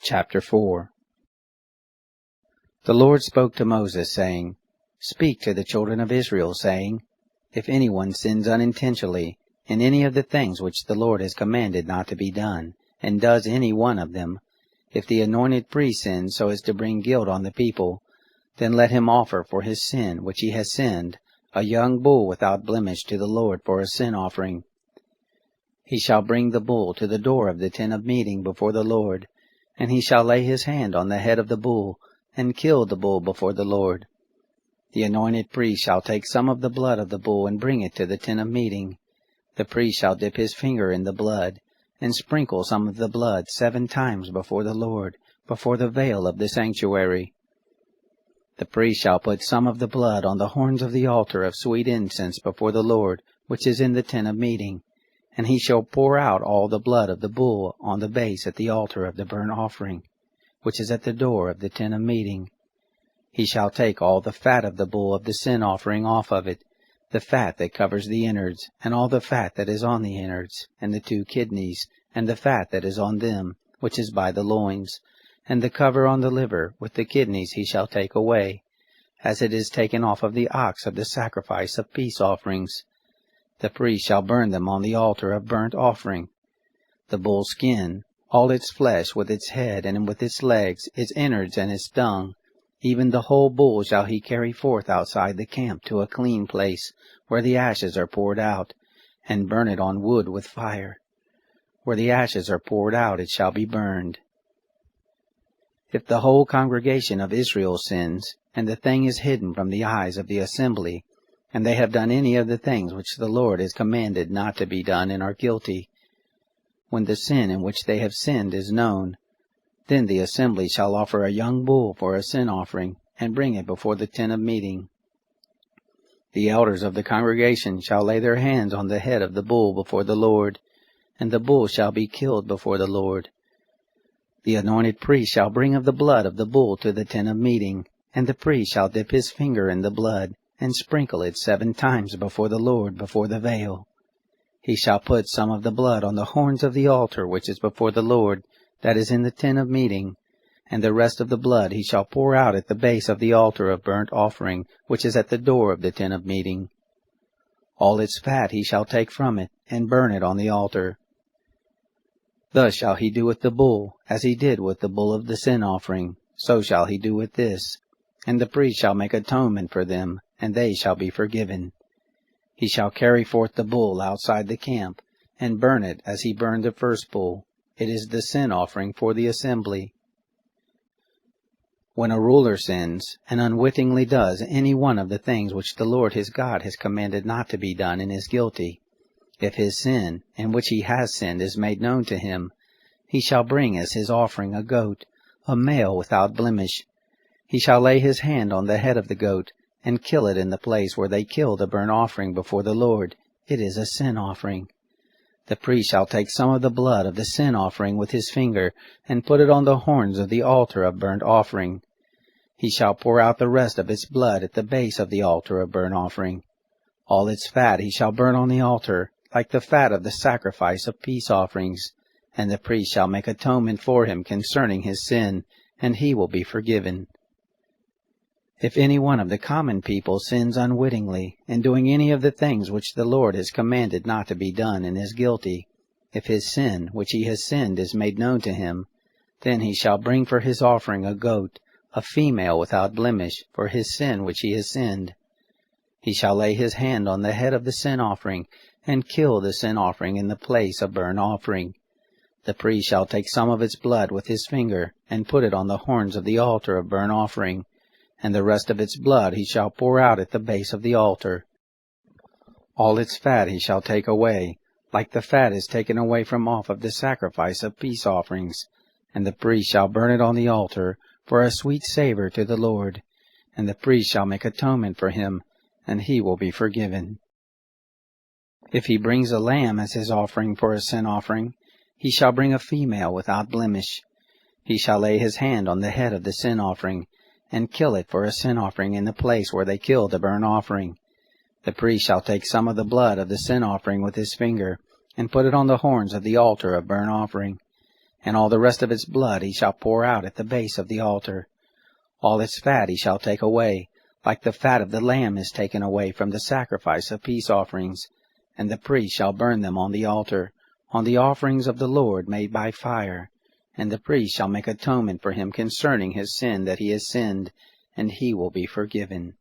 Chapter 4. The Lord spoke to Moses, saying, Speak to the children of Israel, saying, If anyone sins unintentionally in any of the things which the Lord has commanded not to be done, and does any one of them, if the anointed priest sins so as to bring guilt on the people, then let him offer for his sin which he has sinned a young bull without blemish to the Lord for a sin offering. He shall bring the bull to the door of the tent of meeting before the Lord, and he shall lay his hand on the head of the bull, and kill the bull before the Lord. The anointed priest shall take some of the blood of the bull and bring it to the tent of meeting. The priest shall dip his finger in the blood, and sprinkle some of the blood 7 times before the Lord, before the veil of the sanctuary. The priest shall put some of the blood on the horns of the altar of sweet incense before the Lord, which is in the tent of meeting, and he shall pour out all the blood of the bull on the base at the altar of the burnt offering, which is at the door of the tent of meeting. He shall take all the fat of the bull of the sin offering off of it, the fat that covers the innards, and all the fat that is on the innards, and the 2 kidneys, and the fat that is on them, which is by the loins, and the cover on the liver with the kidneys he shall take away, as it is taken off of the ox of the sacrifice of peace offerings. The priest shall burn them on the altar of burnt offering. The bull's skin, all its flesh with its head and with its legs, its innards and its dung, even the whole bull shall he carry forth outside the camp to a clean place, where the ashes are poured out, and burn it on wood with fire. Where the ashes are poured out it shall be burned. If the whole congregation of Israel sins, and the thing is hidden from the eyes of the assembly, and they have done any of the things which the Lord has commanded not to be done and are guilty, when the sin in which they have sinned is known, then the assembly shall offer a young bull for a sin offering, and bring it before the tent of meeting. The elders of the congregation shall lay their hands on the head of the bull before the Lord, and the bull shall be killed before the Lord. The anointed priest shall bring of the blood of the bull to the tent of meeting, and the priest shall dip his finger in the blood, and sprinkle it 7 times before the Lord before the veil. He shall put some of the blood on the horns of the altar which is before the Lord, that is in the tent of meeting, and the rest of the blood he shall pour out at the base of the altar of burnt offering, which is at the door of the tent of meeting. All its fat he shall take from it, and burn it on the altar. Thus shall he do with the bull, as he did with the bull of the sin offering, so shall he do with this. And the priest shall make atonement for them, and they shall be forgiven. He shall carry forth the bull outside the camp, and burn it as he burned the first bull. It is the sin offering for the assembly. When a ruler sins, and unwittingly does any one of the things which the Lord his God has commanded not to be done, and is guilty, if his sin, in which he has sinned, is made known to him, he shall bring as his offering a goat, a male without blemish. He shall lay his hand on the head of the goat, and kill it in the place where they kill the burnt offering before the Lord. It is a sin offering. The priest shall take some of the blood of the sin offering with his finger, and put it on the horns of the altar of burnt offering. He shall pour out the rest of its blood at the base of the altar of burnt offering. All its fat he shall burn on the altar, like the fat of the sacrifice of peace offerings, and the priest shall make atonement for him concerning his sin, and he will be forgiven. If any one of the common people sins unwittingly, in doing any of the things which the Lord has commanded not to be done, and is guilty, if his sin which he has sinned is made known to him, then he shall bring for his offering a goat, a female without blemish, for his sin which he has sinned. He shall lay his hand on the head of the sin offering, and kill the sin offering in the place of burnt offering. The priest shall take some of its blood with his finger, and put it on the horns of the altar of burnt offering, and the rest of its blood he shall pour out at the base of the altar. All its fat he shall take away, like the fat is taken away from off of the sacrifice of peace offerings, and the priest shall burn it on the altar for a sweet savor to the Lord, and the priest shall make atonement for him, and he will be forgiven. If he brings a lamb as his offering for a sin offering, he shall bring a female without blemish. He shall lay his hand on the head of the sin offering, and kill it for a sin offering in the place where they kill the burnt offering. The priest shall take some of the blood of the sin offering with his finger, and put it on the horns of the altar of burnt offering. And all the rest of its blood he shall pour out at the base of the altar. All its fat he shall take away, like the fat of the lamb is taken away from the sacrifice of peace offerings, and the priest shall burn them on the altar, on the offerings of the Lord made by fire. And the priest shall make atonement for him concerning his sin that he has sinned, and he will be forgiven.